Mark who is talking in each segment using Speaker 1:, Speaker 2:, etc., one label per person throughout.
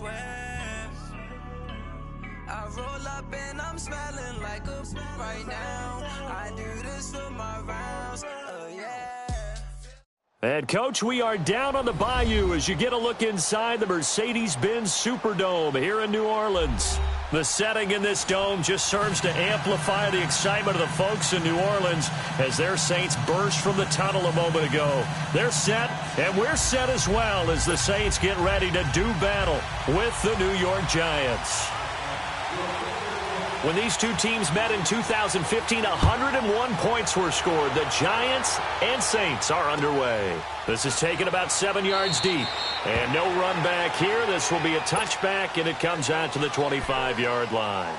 Speaker 1: I roll up and I'm smelling like a right now. I do this for my rounds, yeah.
Speaker 2: And, Coach, we are down on the bayou as you get a look inside the Mercedes-Benz Superdome here in New Orleans. The setting in this dome just serves to amplify the excitement of the folks in New Orleans as their Saints burst from the tunnel a moment ago. They're set, and we're set as well as the Saints get ready to do battle with the New York Giants. When these two teams met in 2015, 101 points were scored. The Giants and Saints are underway. This is taken about 7 yards deep. And no run back here. This will be a touchback, and it comes out to the 25-yard line.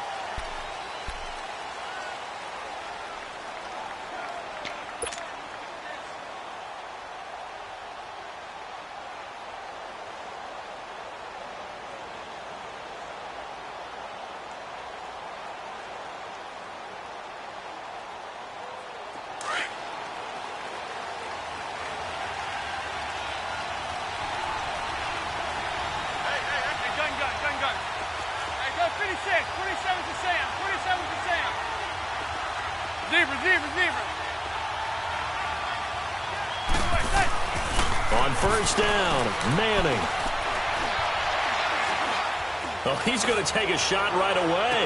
Speaker 2: On first down, Manning. Oh, he's going to take a shot right away.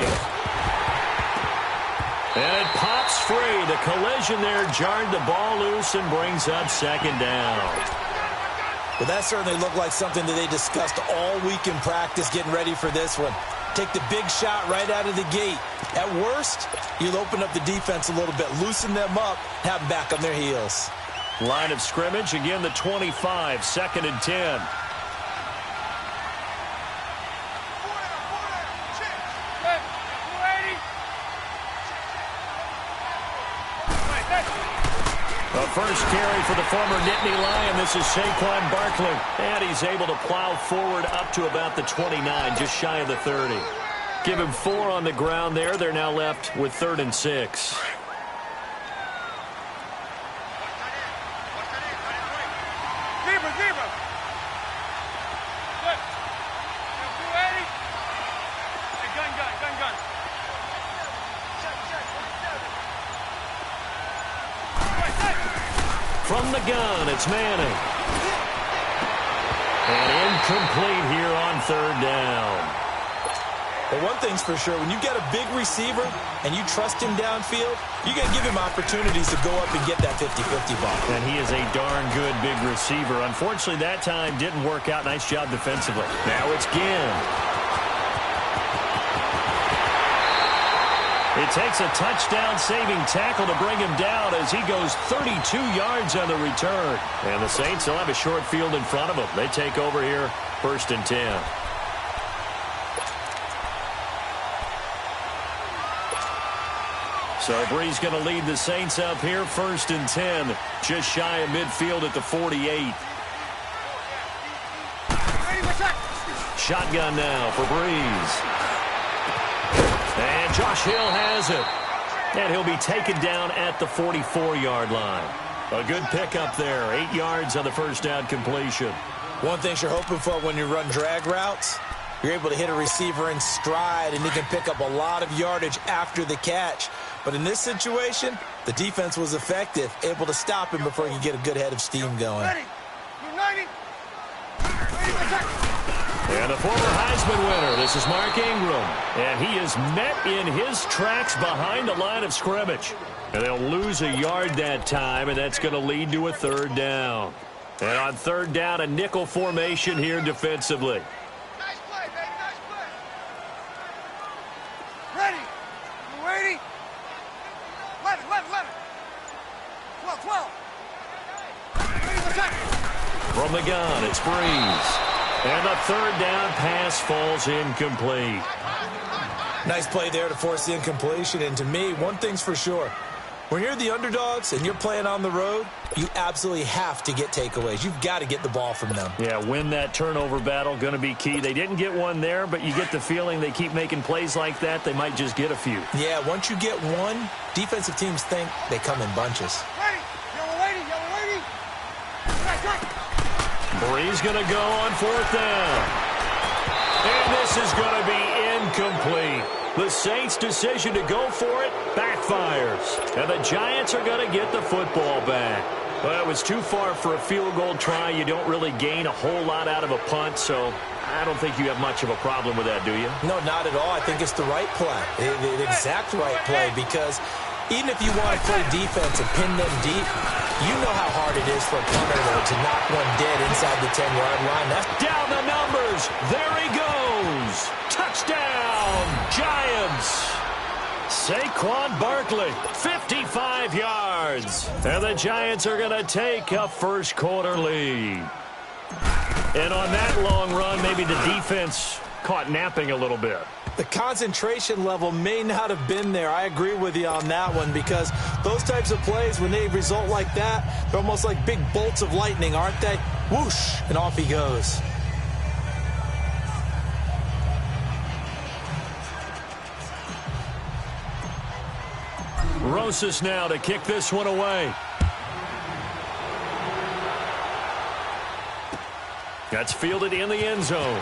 Speaker 2: And it pops free. The collision there jarred the ball loose and brings up second down.
Speaker 3: Well, that certainly looked like something that they discussed all week in practice getting ready for this one. Take the big shot right out of the gate. At worst, you'll open up the defense a little bit, loosen them up, have them back on their heels.
Speaker 2: Line of scrimmage, again the 25, 2nd and 10. The first carry for the former Nittany Lion. This is Saquon Barkley. And he's able to plow forward up to about the 29, just shy of the 30. Give him 4 on the ground there. They're now left with 3rd and 6. From the gun, it's Manning. And incomplete here on 3rd down.
Speaker 3: But one thing's for sure, when you get a big receiver and you trust him downfield, you got to give him opportunities to go up and get that 50-50 ball.
Speaker 2: And he is a darn good big receiver. Unfortunately, that time didn't work out. Nice job defensively. Now it's Ginn. It takes a touchdown-saving tackle to bring him down as he goes 32 yards on the return. And the Saints will have a short field in front of them. They take over here, 1st and 10. So Bree's going to lead the Saints up here, 1st and 10, just shy of midfield at the 48. Shotgun now for Breeze. And Josh Hill has it. And he'll be taken down at the 44-yard line. A good pickup there, 8 yards on the first down completion.
Speaker 3: One thing you're hoping for when you run drag routes, you're able to hit a receiver in stride, and he can pick up a lot of yardage after the catch. But in this situation, the defense was effective, able to stop him before he could get a good head of steam going.
Speaker 2: And the former Heisman winner, this is Mark Ingram. And he is met in his tracks behind the line of scrimmage. And they'll lose a yard that time, and that's going to lead to a 3rd down. And on 3rd down, a nickel formation here defensively.
Speaker 4: Nice play, baby, nice play. Ready. You ready? 11, 11, 11. 12, 12. Ready for tackle.
Speaker 2: From the gun, it's Breeze. And the 3rd down pass falls incomplete.
Speaker 3: Nice play there to force the incompletion. And to me, one thing's for sure. When you're the underdogs and you're playing on the road, you absolutely have to get takeaways. You've got to get the ball from them.
Speaker 2: Yeah, win that turnover battle, going to be key. They didn't get one there, but you get the feeling they keep making plays like that, they might just get a few.
Speaker 3: Yeah, once you get one, defensive teams think they come in bunches.
Speaker 4: Ready. Yellow lady, yellow lady. Right, right.
Speaker 2: Bree's going to go on 4th down. incomplete. The Saints' decision to go for it backfires. And the Giants are going to get the football back. Well, it was too far for a field goal try. You don't really gain a whole lot out of a punt, so I don't think you have much of a problem with that, do you?
Speaker 3: No, not at all. I think it's the right play, the exact right play, because even if you want to play defense and pin them deep, you know how hard it is for a punter to knock one dead inside the 10-yard line. That's
Speaker 2: down the numbers. There he goes. Touchdown, Giants. Saquon Barkley, 55 yards. And the Giants are going to take a first-quarter lead. And on that long run, maybe the defense caught napping a little bit.
Speaker 3: The concentration level may not have been there. I agree with you on that one, because those types of plays, when they result like that, they're almost like big bolts of lightning, aren't they? Whoosh, and off he goes.
Speaker 2: Rosas now to kick this one away. That's fielded in the end zone.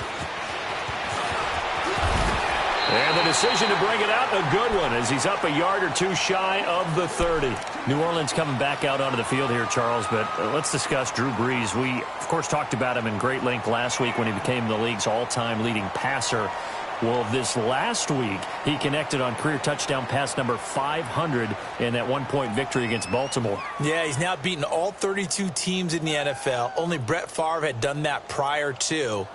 Speaker 2: And the decision to bring it out, a good one, as he's up a yard or two shy of the 30. New Orleans coming back out onto the field here, Charles, but let's discuss Drew Brees. We, of course, talked about him in great length last week when he became the league's all-time leading passer. Well, this last week, he connected on career touchdown pass number 500 in that one-point victory against Baltimore.
Speaker 3: Yeah, he's now beaten all 32 teams in the NFL. Only Brett Favre had done that prior to.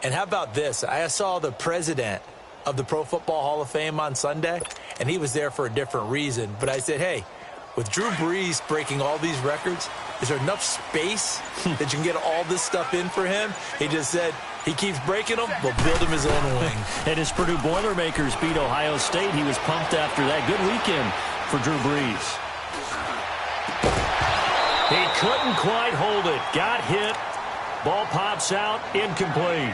Speaker 3: And how about this? I saw the president of the Pro Football Hall of Fame on Sunday, and he was there for a different reason. But I said, hey, with Drew Brees breaking all these records, is there enough space that you can get all this stuff in for him? He just said, he keeps breaking them, we'll build him his own wing.
Speaker 2: And his Purdue Boilermakers beat Ohio State. He was pumped after that. Good weekend for Drew Brees. He couldn't quite hold it. Got hit. Ball pops out. Incomplete.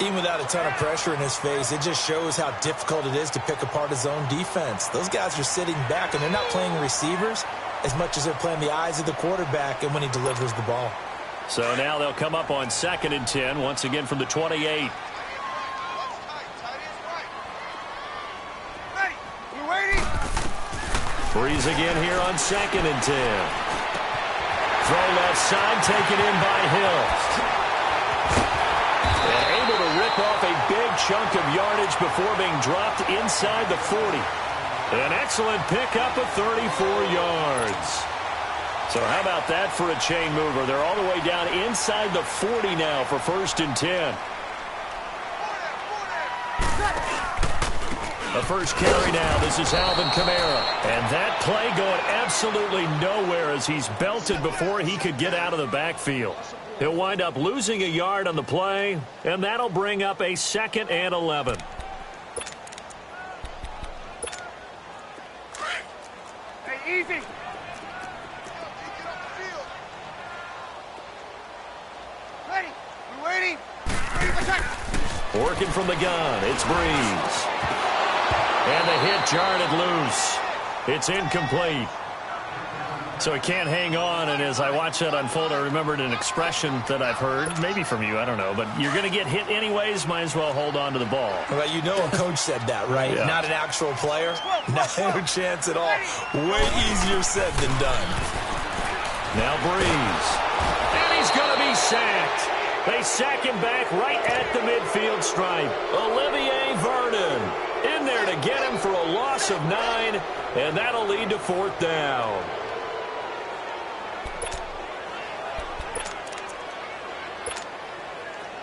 Speaker 3: Even without a ton of pressure in his face, it just shows how difficult it is to pick apart his own defense. Those guys are sitting back, and they're not playing receivers as much as they're playing the eyes of the quarterback and when he delivers the ball.
Speaker 2: So now they'll come up on 2nd and 10, once again from the 28.
Speaker 4: Ready. You waiting?
Speaker 2: Brees again here on 2nd and 10. Throw left side, taken in by Hill. And able to rip off a big chunk of yardage before being dropped inside the 40. An excellent pickup of 34 yards. So how about that for a chain mover? They're all the way down inside the 40 now for 1st and 10. The first carry now. This is Alvin Kamara. And that play going absolutely nowhere as he's belted before he could get out of the backfield. He'll wind up losing a yard on the play, and that'll bring up a 2nd and 11.
Speaker 4: Hey, easy. Ready. You waiting? Ready for check.
Speaker 2: Working from the gun, it's Brees. And the hit jarred it loose. It's incomplete. So he can't hang on, and as I watch that unfold, I remembered an expression that I've heard, maybe from you, I don't know, but you're going to get hit anyways, might as well hold on to the ball.
Speaker 3: Well, you know a coach said that, right?
Speaker 2: Yeah.
Speaker 3: Not an actual player. No chance at all. Way easier said than done.
Speaker 2: Now Brees. And he's going to be sacked. They sack him back right at the midfield stripe. Olivier Vernon in there to get him for a loss of 9, and that'll lead to 4th down.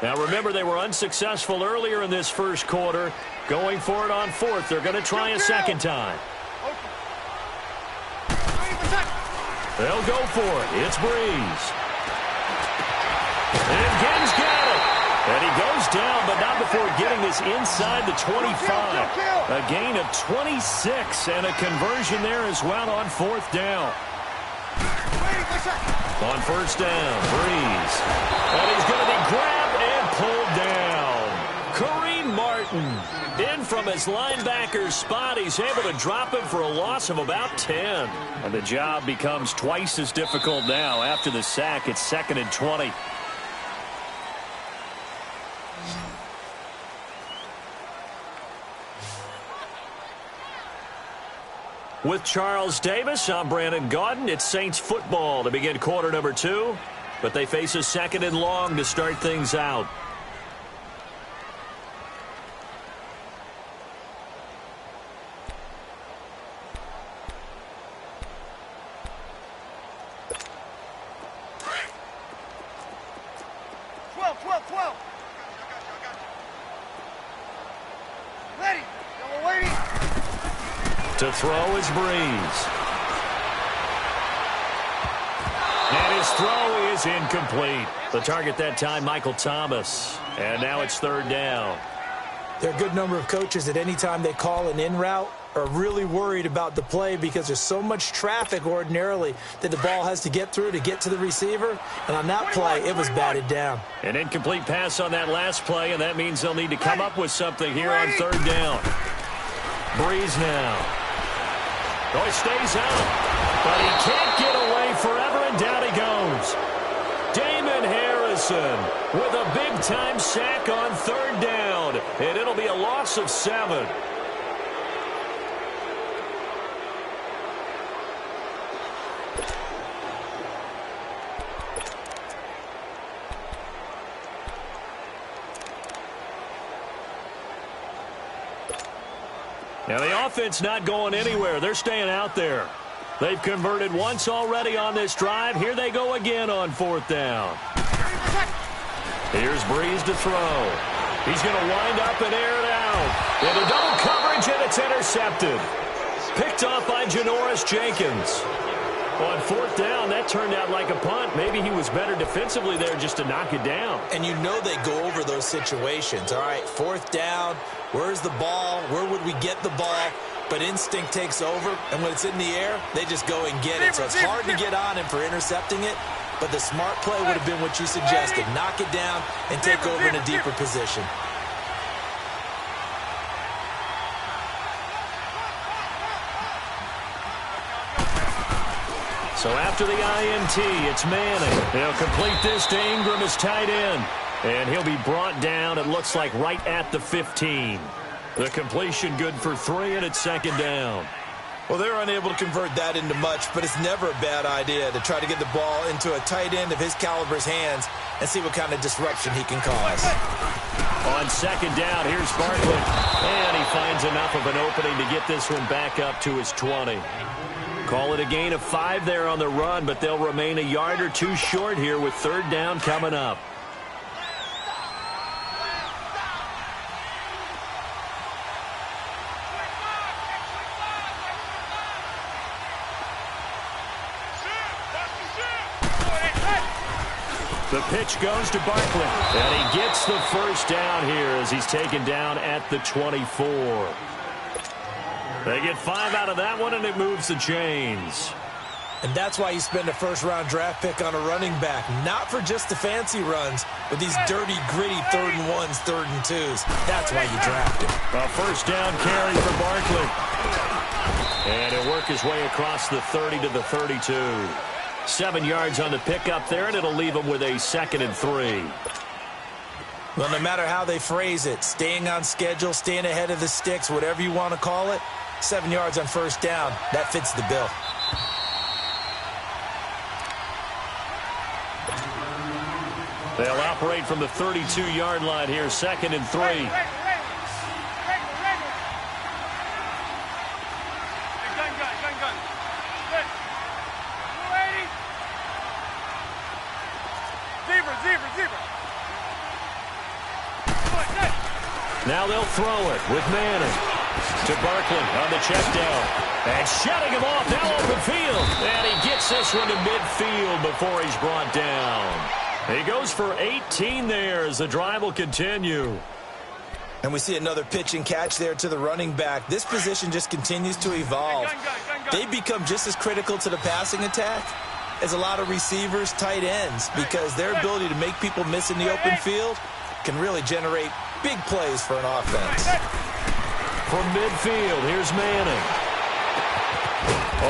Speaker 2: Now remember, they were unsuccessful earlier in this first quarter. Going for it on 4th. They're going to try a second time. They'll go for it. It's Brees. And Ginn's got it. And he goes down, but not before getting this inside the 25. A gain of 26 and a conversion there as well on 4th down. On 1st down, Brees. And he's going to be grabbed and pulled down. Kareem Martin in from his linebacker spot. He's able to drop him for a loss of about 10. And the job becomes twice as difficult now. After the sack, it's 2nd and 20. With Charles Davis, I'm Brandon Gaudin. It's Saints football to begin quarter number 2, but they face a second and long to start things out. To throw is Breeze. And his throw is incomplete. The target that time, Michael Thomas. And now it's third down.
Speaker 3: There are a good number of coaches at any time they call an in route are really worried about the play because there's so much traffic ordinarily that the ball has to get through to get to the receiver. And on that play, it was batted down.
Speaker 2: An incomplete pass on that last play, and that means they'll need to come up with something here on third down. Breeze now. Oh, he stays out, but he can't get away forever, and down he goes. Damon Harrison with a big-time sack on third down, and it'll be a loss of 7. Now, the offense not going anywhere. They're staying out there. They've converted once already on this drive. Here they go again on fourth down. Here's Breeze to throw. He's going to wind up and air it out. Into double coverage, and it's intercepted. Picked off by Janoris Jenkins. On fourth down, that turned out like a punt. Maybe he was better defensively there just to knock it down.
Speaker 3: And you know they go over those situations. All right, fourth down, where's the ball? Where would we get the ball? But instinct takes over, and when it's in the air, they just go and get it. So it's hard to get on him for intercepting it, but the smart play would have been what you suggested. Knock it down and take over in a deeper position.
Speaker 2: So after the INT, it's Manning. He'll complete this to Ingram as tight end. And he'll be brought down, it looks like, right at the 15. The completion good for 3, and it's second down.
Speaker 3: Well, they're unable to convert that into much, but it's never a bad idea to try to get the ball into a tight end of his caliber's hands and see what kind of disruption he can cause.
Speaker 2: On second down, here's Barkley. And he finds enough of an opening to get this one back up to his 20. Call it a gain of 5 there on the run, but they'll remain a yard or 2 short here with third down coming up. The pitch goes to Barkley, and he gets the first down here as he's taken down at the 24. They get 5 out of that one, and it moves the chains.
Speaker 3: And that's why you spend a first-round draft pick on a running back, not for just the fancy runs, but these dirty, gritty 3rd and 1s, 3rd and 2s. That's why you draft him.
Speaker 2: A first down carry for Barkley. And he'll work his way across the 30 to the 32. 7 yards on the pickup there, and it'll leave him with a 2nd and 3.
Speaker 3: Well, no matter how they phrase it, staying on schedule, staying ahead of the sticks, whatever you want to call it, 7 yards on first down, that fits the bill.
Speaker 2: They'll operate from the 32-yard line here, 2nd and 3. Now they'll throw it with Manning to Barkley on the check down. And shutting him off, now open field. And he gets this one to midfield before he's brought down. He goes for 18 there as the drive will continue.
Speaker 3: And we see another pitch and catch there to the running back. This position just continues to evolve. They become just as critical to the passing attack as a lot of receivers, tight ends, because their ability to make people miss in the open field can really generate big plays for an offense.
Speaker 2: From midfield, here's Manning.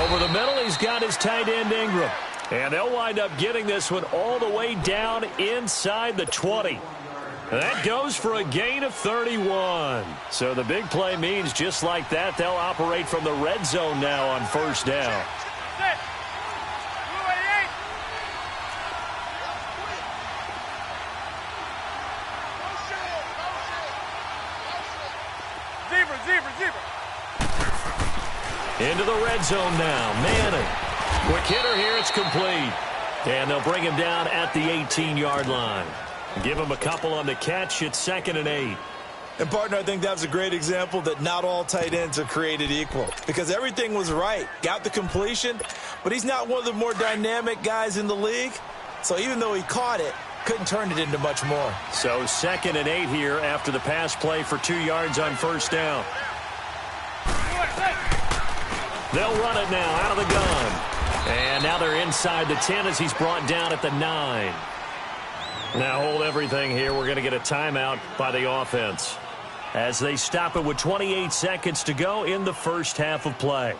Speaker 2: Over the middle, he's got his tight end Ingram. And they'll wind up getting this one all the way down inside the 20. That goes for a gain of 31. So the big play means just like that, they'll operate from the red zone now on first down. Into the red zone now. Manning. Quick hitter here. It's complete. And they'll bring him down at the 18-yard line. Give him a couple on the catch. It's 2nd and 8.
Speaker 3: And, partner, I think that was a great example that not all tight ends are created equal. Because everything was right. Got the completion, but he's not one of the more dynamic guys in the league. So even though he caught it, couldn't turn it into much more.
Speaker 2: So 2nd and 8 here after the pass play for 2 yards on first down. They'll run it now out of the gun. And now they're inside the 10 as he's brought down at the 9. Now hold everything here. We're going to get a timeout by the offense as they stop it with 28 seconds to go in the first half of play.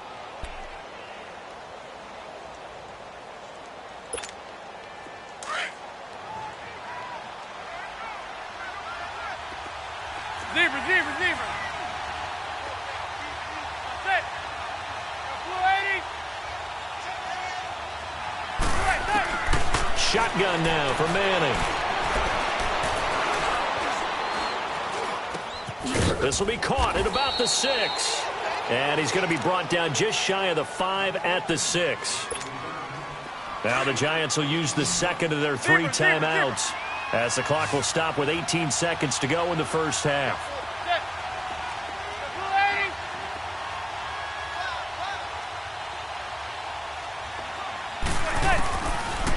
Speaker 2: Shotgun now for Manning. This will be caught at about the 6. And he's going to be brought down just shy of the 5 at the 6. Now the Giants will use the second of their 3 timeouts as the clock will stop with 18 seconds to go in the first half.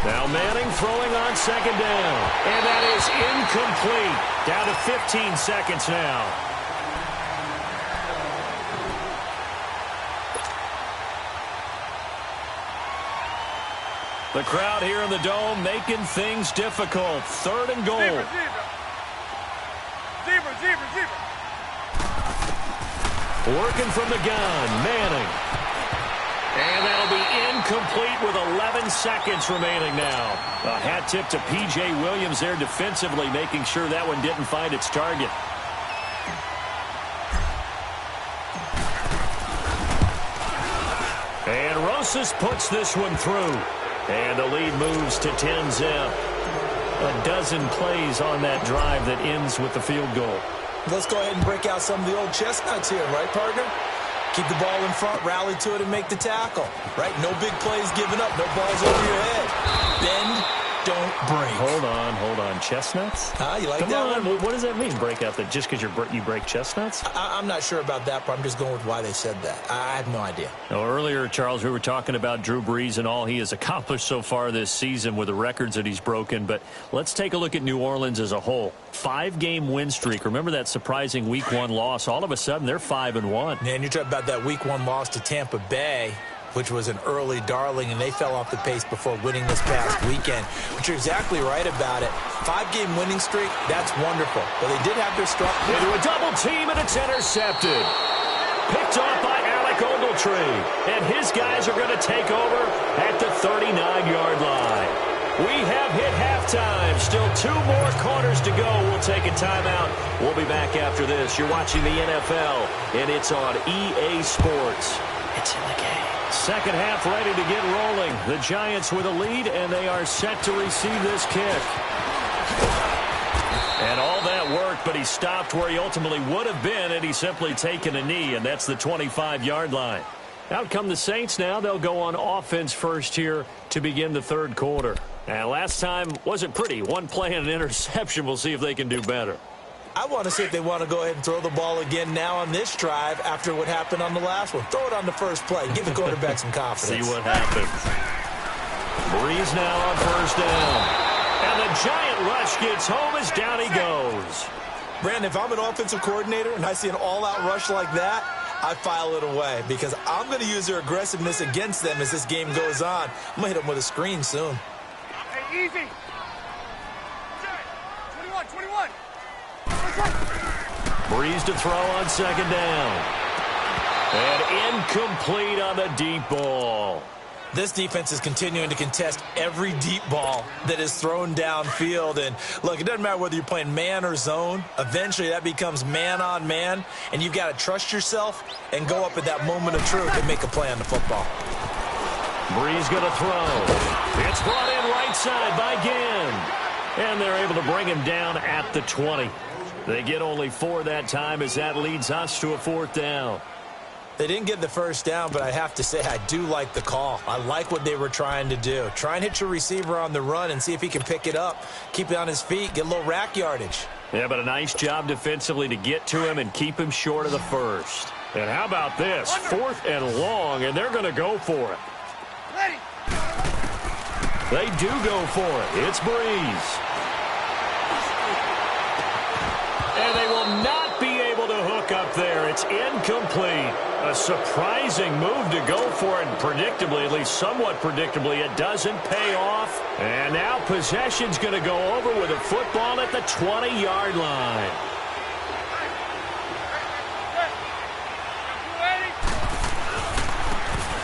Speaker 2: Now Manning throwing on 2nd down. And that is incomplete. Down to 15 seconds now. The crowd here in the Dome making things difficult. 3rd and goal. Working from the gun. Manning. And that'll be incomplete with 11 seconds remaining now. A hat tip to P.J. Williams there defensively, making sure that one didn't find its target. And Rosas puts this one through. And the lead moves to 10-zip. A dozen plays on that drive that ends with the field goal.
Speaker 3: Let's go ahead and break out some of the old chestnuts here, right, partner? Keep the ball in front, rally to it, and make the tackle. Right? No big plays given up. No balls over your head. Bend, don't break.
Speaker 2: Hold on. Chestnuts?
Speaker 3: You like
Speaker 2: Come
Speaker 3: that
Speaker 2: on.
Speaker 3: one?
Speaker 2: What does that mean, break out? That just because you break chestnuts?
Speaker 3: I'm not sure about that, but I'm just going with why they said that. I have no idea.
Speaker 2: Now, earlier, Charles, we were talking about Drew Brees and all he has accomplished so far this season with the records that he's broken. But let's take a look at New Orleans as a whole. 5-game win streak. Remember that surprising Week 1 loss? All of a sudden, they're 5-1.
Speaker 3: Man, you're talking about that Week 1 loss to Tampa Bay, which was an early darling, and they fell off the pace before winning this past weekend. But you're exactly right about it. 5-game winning streak, that's wonderful. But they did have their struggle.
Speaker 2: Into a double team, and it's intercepted. Picked off by Alec Ogletree. And his guys are going to take over at the 39-yard line. We have hit halftime. Still 2 more quarters to go. We'll take a timeout. We'll be back after this. You're watching the NFL, and it's on EA Sports. It's in the game. Second half ready to get rolling. The Giants with a lead, and they are set to receive this kick. And all that worked, but he stopped where he ultimately would have been had he simply taken a knee, and that's the 25-yard line. Out come the Saints now. They'll go on offense first here to begin the 3rd quarter. And last time wasn't pretty. 1 play and an interception. We'll see if they can do better.
Speaker 3: I want to see if they want to go ahead and throw the ball again now on this drive after what happened on the last one. Throw it on the first play. Give the quarterback some confidence.
Speaker 2: See what happens. Breeze now on first down. And the giant rush gets home as down he goes.
Speaker 3: Brandon, if I'm an offensive coordinator and I see an all-out rush like that, I file it away because I'm going to use their aggressiveness against them as this game goes on. I'm going to hit them with a screen soon.
Speaker 4: Hey, easy. 21.
Speaker 2: Breeze to throw on 2nd down. And incomplete on the deep ball.
Speaker 3: This defense is continuing to contest every deep ball that is thrown downfield. And, look, it doesn't matter whether you're playing man or zone. Eventually, that becomes man-on-man, and you've got to trust yourself and go up at that moment of truth and make a play on the football.
Speaker 2: Breeze going to throw. It's brought in right side by Ginn. And they're able to bring him down at the 20. They get only 4 that time as that leads us to a 4th down.
Speaker 3: They didn't get the first down, but I have to say I do like the call. I like what they were trying to do. Try and hit your receiver on the run and see if he can pick it up, keep it on his feet, get a little rack yardage.
Speaker 2: Yeah, but a nice job defensively to get to him and keep him short of the first. And how about this? 4th and long, and they're going to go for it.
Speaker 4: Ready.
Speaker 2: They do go for it. It's Breeze. And they will not be able to hook up there. It's incomplete. A surprising move to go for it. And predictably, at least somewhat predictably, it doesn't pay off. And now possession's going to go over with a football at the 20-yard line.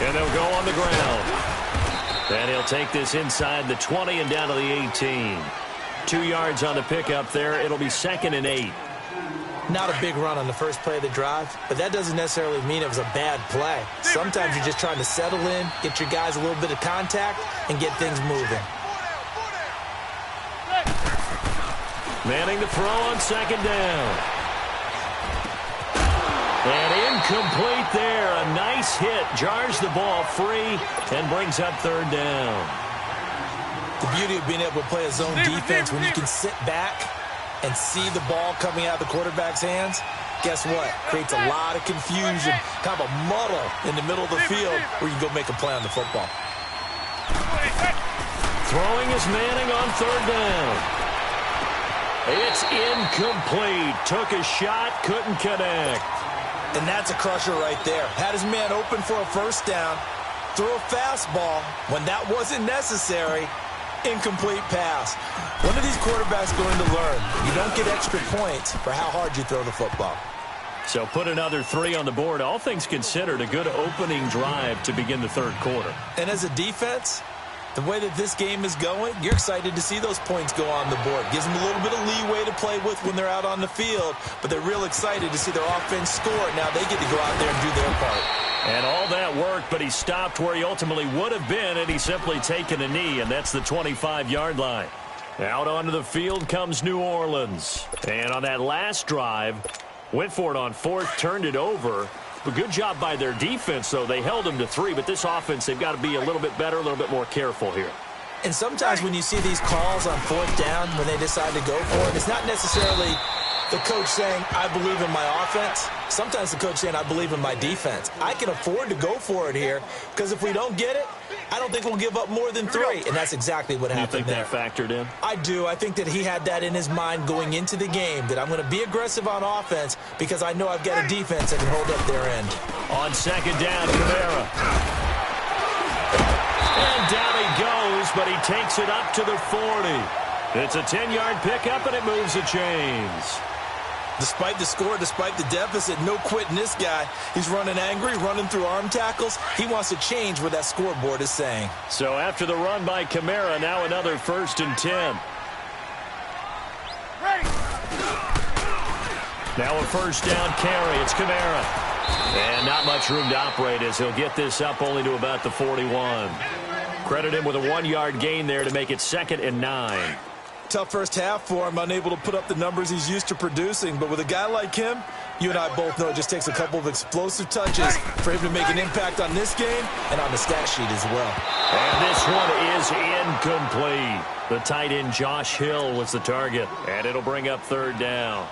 Speaker 2: And they'll go on the ground. And he'll take this inside the 20 and down to the 18. 2 yards on the pickup there. It'll be 2nd and 8.
Speaker 3: Not a big run on the first play of the drive, but that doesn't necessarily mean it was a bad play. Sometimes you're just trying to settle in, get your guys a little bit of contact, and get things moving.
Speaker 2: Manning to throw on 2nd down. And incomplete there. A nice hit. Jars the ball free and brings up 3rd down.
Speaker 3: The beauty of being able to play a zone defense when you can sit back and see the ball coming out of the quarterback's hands, guess what? Creates a lot of confusion, kind of a muddle in the middle of the field where you can go make a play on the football.
Speaker 2: Throwing is Manning on 3rd down. It's incomplete. Took a shot, couldn't connect.
Speaker 3: And that's a crusher right there. Had his man open for a 1st down, threw a fastball when that wasn't necessary. Incomplete pass. When are these quarterbacks going to learn? You don't get extra points for how hard you throw the football.
Speaker 2: So put another 3 on the board. All things considered, a good opening drive to begin the 3rd quarter.
Speaker 3: And as a defense, the way that this game is going, you're excited to see those points go on the board. Gives them a little bit of leeway to play with when they're out on the field, but they're real excited to see their offense score. Now they get to go out there and do their part.
Speaker 2: And all that worked, but he stopped where he ultimately would have been, and he's simply taken a knee, and that's the 25-yard line. Out onto the field comes New Orleans. And on that last drive, went for it on 4th, turned it over. A good job by their defense, though. They held them to 3, but this offense, they've got to be a little bit better, a little bit more careful here.
Speaker 3: And sometimes when you see these calls on 4th down, when they decide to go for it, it's not necessarily the coach saying, I believe in my offense. Sometimes the coach saying, I believe in my defense. I can afford to go for it here because if we don't get it, I don't think we'll give up more than 3. And that's exactly what happened there.
Speaker 2: You think that factored in?
Speaker 3: I do. I think that he had that in his mind going into the game, that I'm going to be aggressive on offense because I know I've got a defense that can hold up their end.
Speaker 2: On 2nd down, Kamara. And down he goes, but he takes it up to the 40. It's a 10-yard pickup, and it moves the chains.
Speaker 3: Despite the score, despite the deficit, no quitting this guy. He's running angry, running through arm tackles. He wants to change what that scoreboard is saying.
Speaker 2: So after the run by Kamara, now another 1st and 10.
Speaker 4: Ready.
Speaker 2: Now a 1st down carry. It's Kamara. And not much room to operate as he'll get this up only to about the 41. Credit him with a 1-yard gain there to make it 2nd and 9.
Speaker 3: Tough first half for him, unable to put up the numbers he's used to producing. But with a guy like him, you and I both know it just takes a couple of explosive touches for him to make an impact on this game and on the stat sheet as well.
Speaker 2: And this one is incomplete. The tight end Josh Hill was the target, and it'll bring up 3rd down.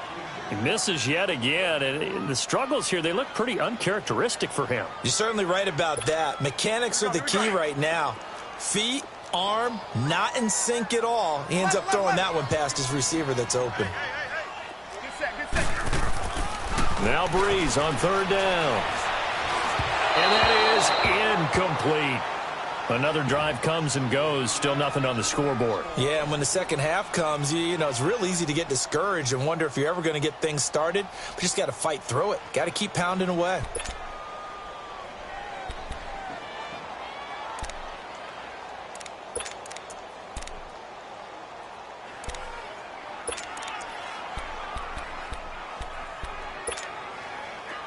Speaker 2: He misses yet again, and the struggles here, they look pretty uncharacteristic for him.
Speaker 3: You're certainly right about that. Mechanics are the key right now. Feet, arm, not in sync at all. He ends up throwing that one past his receiver that's open.
Speaker 2: Now Breeze on 3rd down. And that is incomplete. Another drive comes and goes, still nothing on the scoreboard.
Speaker 3: Yeah, and when the second half comes, you know, it's real easy to get discouraged and wonder if you're ever going to get things started. But you just got to fight through it. Got to keep pounding away.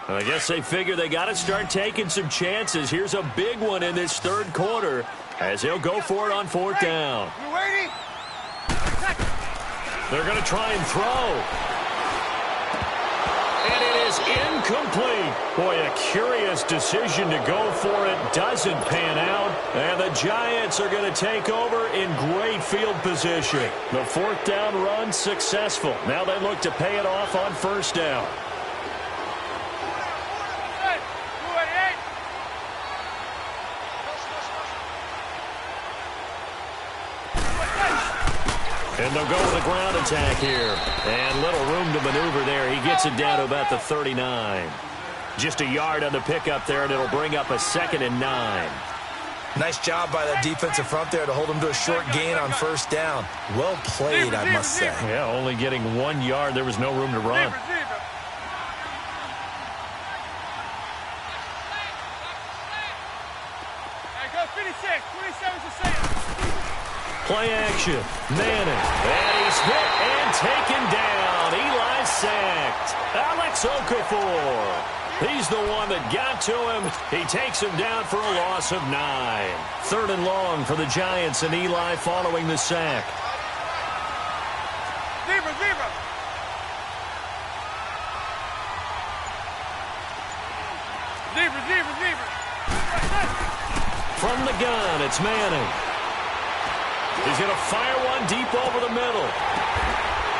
Speaker 2: I guess they figure they got to start taking some chances. Here's a big one in this third quarter as he'll go for it on fourth down.
Speaker 4: We're waiting.
Speaker 2: They're going to try and throw. And it is incomplete. Boy, a curious decision to go for it. Doesn't pan out. And the Giants are going to take over in great field position. The fourth down run successful. Now they look to pay it off on first down. And they'll go with a ground attack here. And little room to maneuver there. He gets it down to about the 39. Just a yard on the pickup there, and it'll bring up a 2nd and 9.
Speaker 3: Nice job by that defensive front there to hold him to a short gain on first down. Well played, I must say.
Speaker 2: Yeah, only getting 1 yard. There was no room to run. Play action. Manning. And he's hit and taken down. Eli sacked. Alex Okafor. He's the one that got to him. He takes him down for a loss of 9. 3rd and long for the Giants, and Eli following the sack. From the gun, it's Manning. He's going to fire one deep over the middle.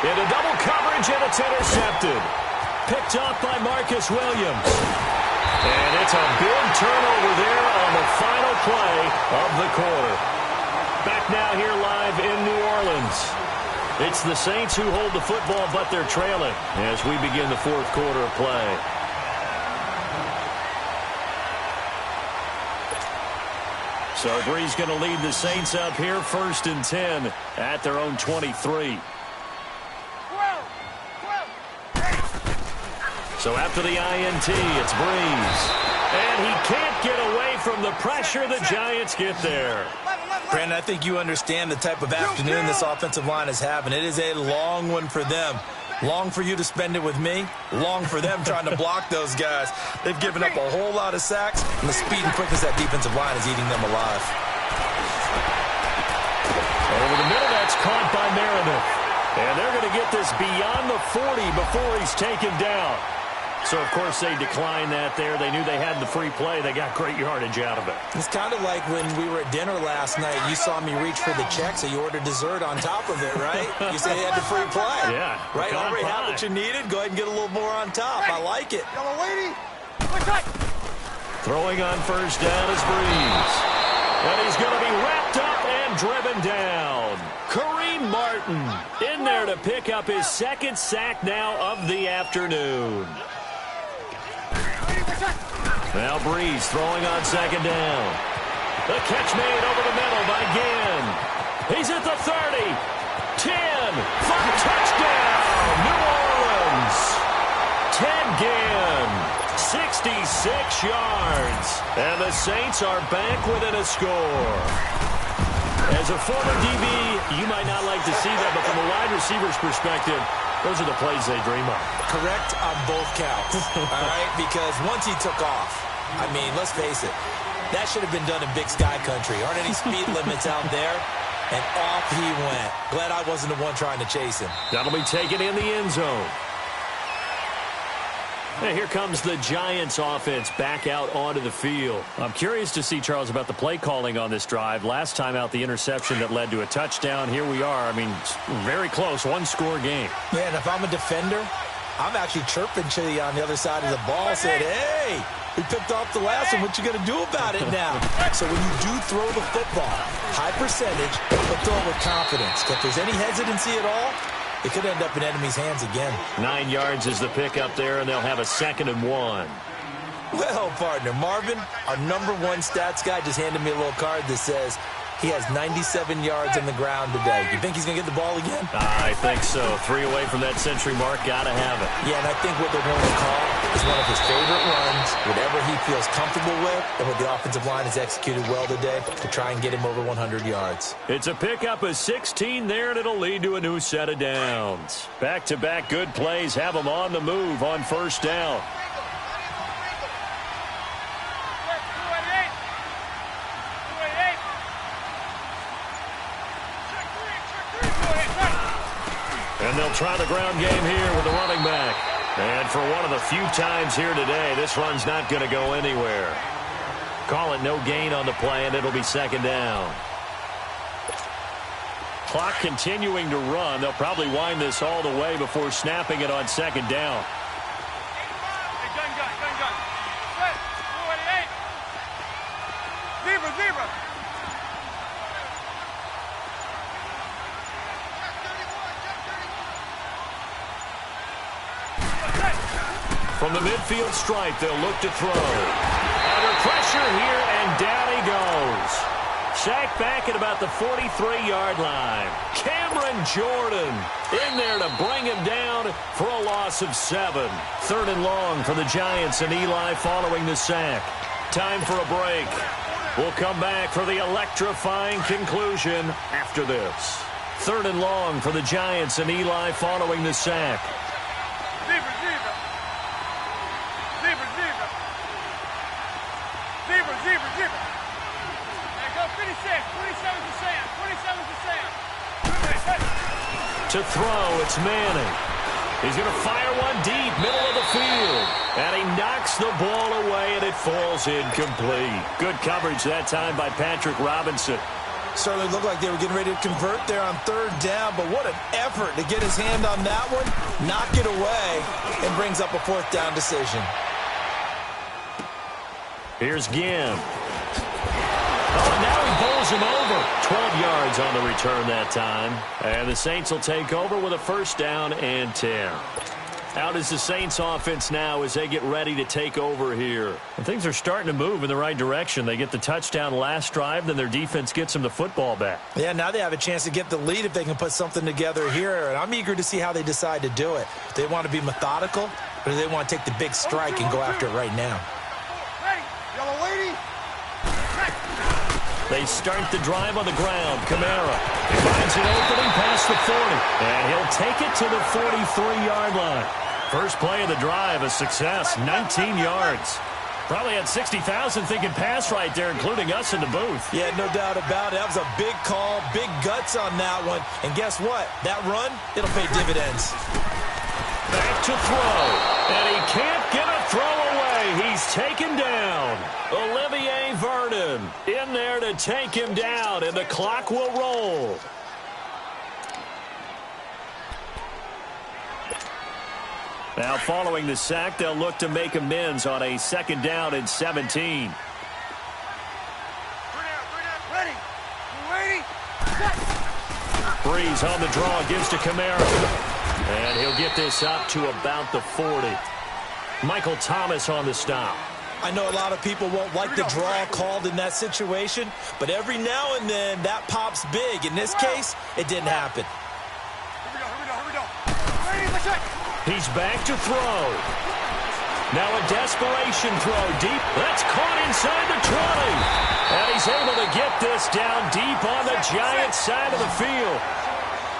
Speaker 2: Into double coverage, and it's intercepted. Picked off by Marcus Williams. And it's a big turnover there on the final play of the quarter. Back now here live in New Orleans. It's the Saints who hold the football, but they're trailing as we begin the fourth quarter of play. So Bree's going to lead the Saints up here 1st and 10 at their own 23. So after the INT, it's Breeze. And he can't get away from the pressure. The Giants get there.
Speaker 3: Brandon, I think you understand the type of afternoon this offensive line is having. It is a long one for them. Long for you to spend it with me. Long for them trying to block those guys. They've given up a whole lot of sacks, and the speed and quickness of that defensive line is eating them alive.
Speaker 2: Over the middle, that's caught by Meredith. And they're going to get this beyond the 40 before he's taken down. So, of course, they declined that there. They knew they had the free play. They got great yardage out of it.
Speaker 3: It's kind of like when we were at dinner last night. You saw me reach for the check, so you ordered dessert on top of it, right? You said you had the free play.
Speaker 2: Yeah.
Speaker 3: Right? Already had what you needed. Go ahead and get a little more on top. I like it.
Speaker 2: Throwing on first down is Breeze. And he's going to be wrapped up and driven down. Kareem Martin in there to pick up his 2nd sack now of the afternoon. Now Breeze throwing on 2nd down. The catch made over the middle by Ginn. He's at the 30. 10 for the touchdown. New Orleans. Ted Ginn. 66 yards. And the Saints are back within a score. As a former DB, you might not like to see that, but from a wide receiver's perspective, those are the plays they dream of.
Speaker 3: Correct on both counts, all right? Because once he took off, I mean, let's face it, that should have been done in Big Sky Country. Aren't any speed limits out there? And off he went. Glad I wasn't the one trying to chase him.
Speaker 2: That'll be taken in the end zone. And here comes the Giants offense back out onto the field. I'm curious to see, Charles, about the play calling on this drive. Last time out, the interception that led to a touchdown. Here we are. I mean, very close, one-score game.
Speaker 3: Yeah, and if I'm a defender, I'm actually chirping to you on the other side of the ball, saying, hey, we picked off the last one. What you going to do about it now? So when you do throw the football, high percentage, but throw it with confidence. If there's any hesitancy at all, it could end up in enemy's hands again.
Speaker 2: 9 yards is the pickup there, and they'll have a 2nd and 1.
Speaker 3: Well, partner, Marvin, our #1 stats guy, just handed me a little card that says he has 97 yards on the ground today. You think he's going to get the ball again?
Speaker 2: I think so. 3 away from that century mark. Got to have it.
Speaker 3: Yeah, and I think what they're going to call is one of his favorite runs, whatever he feels comfortable with, and what the offensive line has executed well today to try and get him over 100 yards.
Speaker 2: It's a pickup of 16 there, and it'll lead to a new set of downs. Back-to-back good plays have them on the move on first down. And they'll try the ground game here with the running back. And for one of the few times here today, this run's not going to go anywhere. Call it no gain on the play, and it'll be second down. Clock continuing to run. They'll probably wind this all the way before snapping it on second down.
Speaker 4: Zebra.
Speaker 2: From the midfield stripe, they'll look to throw. Under pressure here, and down he goes. Sacked back at about the 43-yard line. Cameron Jordan in there to bring him down for a loss of 7. 3rd and long for the Giants and Eli following the sack. Time for a break. We'll come back for the electrifying conclusion after this. 3rd and long for the Giants and Eli following the sack.
Speaker 4: Zebra. There go 56. 27's the Sam. 27's the Sam.
Speaker 2: To throw, it's Manning. He's going to fire one deep, middle of the field. And he knocks the ball away, and it falls incomplete. Good coverage that time by Patrick Robinson.
Speaker 3: Certainly looked like they were getting ready to convert there on 3rd down, but what an effort to get his hand on that one, knock it away, and brings up a 4th down decision.
Speaker 2: Here's Ginn. Oh, now he bowls him over. 12 yards on the return that time. And the Saints will take over with a 1st down and 10. Out is the Saints offense now as they get ready to take over here. And things are starting to move in the right direction. They get the touchdown last drive, then their defense gets them the football back.
Speaker 3: Yeah, now they have a chance to get the lead if they can put something together here. And I'm eager to see how they decide to do it. They want to be methodical, or do they want to take the big strike and go after it right now?
Speaker 4: Ready. Yellow lady.
Speaker 2: They start the drive on the ground. Kamara finds an opening past the 40. And he'll take it to the 43-yard line. First play of the drive, a success, 19 yards. Probably had 60,000 thinking pass right there, including us in the booth.
Speaker 3: Yeah, no doubt about it. That was a big call, big guts on that one. And guess what? That run, it'll pay dividends.
Speaker 2: Back to throw. And he can't get a throw away. He's taken down. Olivier Vernon in there to take him down, and the clock will roll. Now following the sack, they'll look to make amends on a 2nd down and 17.
Speaker 4: Ready. Waiting.
Speaker 2: Breeze on the draw, gives to Kamara. And he'll get this up to about the 40. Michael Thomas on the stop.
Speaker 3: I know a lot of people won't like the draw called in that situation, but every now and then that pops big. In this case, it didn't happen.
Speaker 4: Here we go. Ready, let's check.
Speaker 2: He's back to throw. Now a desperation throw deep. That's caught inside the 20. And he's able to get this down deep on the Giants side of the field.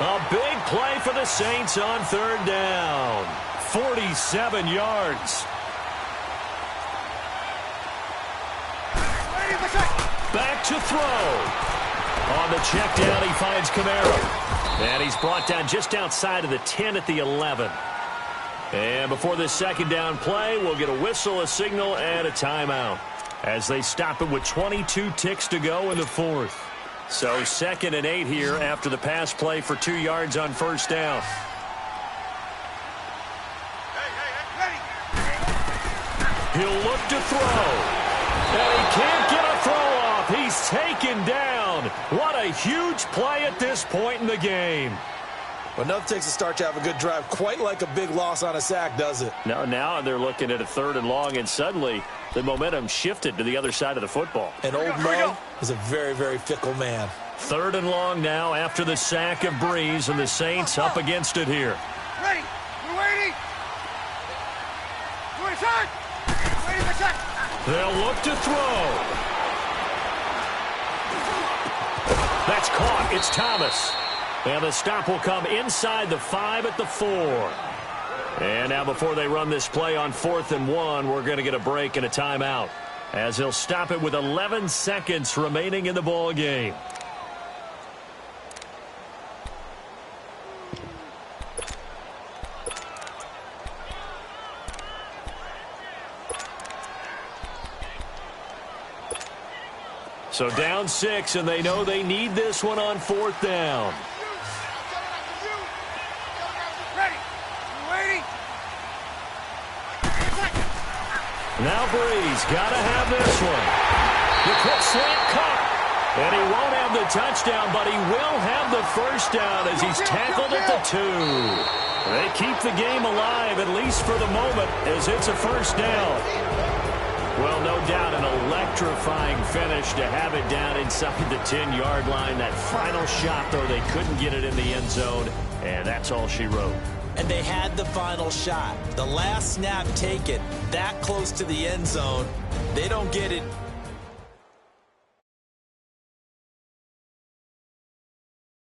Speaker 2: A big play for the Saints on 3rd down. 47 yards. Back to throw. On the check down, he finds Kamara. And he's brought down just outside of the 10 at the 11. And before this 2nd down play, we'll get a whistle, a signal, and a timeout as they stop it with 22 ticks to go in the 4th. So 2nd and 8 here after the pass play for 2 yards on 1st down. He'll look to throw. And he can't get a throw off. He's taken down. What a huge play at this point in the game.
Speaker 3: But nothing takes a start to have a good drive quite like a big loss on a sack, does it?
Speaker 2: Now they're looking at a 3rd and long, and suddenly the momentum shifted to the other side of the football.
Speaker 3: And old Mo is a very, very fickle man.
Speaker 2: 3rd and long now after the sack of Breeze, and the Saints up against it here.
Speaker 4: Ready. We're waiting. We're inside. Waiting for check.
Speaker 2: They'll look to throw. That's caught. It's Thomas. And the stop will come inside the 5 at the 4. And now before they run this play on 4th and 1, we're going to get a break and a timeout as he'll stop it with 11 seconds remaining in the ball game. So down 6, and they know they need this one on 4th down.
Speaker 4: Ready. You waiting?
Speaker 2: Now Breeze got to have this one. The quick slant caught. And he won't have the touchdown, but he will have the first down as he's tackled at the 2. They keep the game alive, at least for the moment, as it's a first down. Well, no doubt an electrifying finish to have it down inside the 10-yard line. That final shot, though, they couldn't get it in the end zone, and that's all she wrote.
Speaker 3: And they had the final shot. The last snap taken that close to the end zone. They don't get it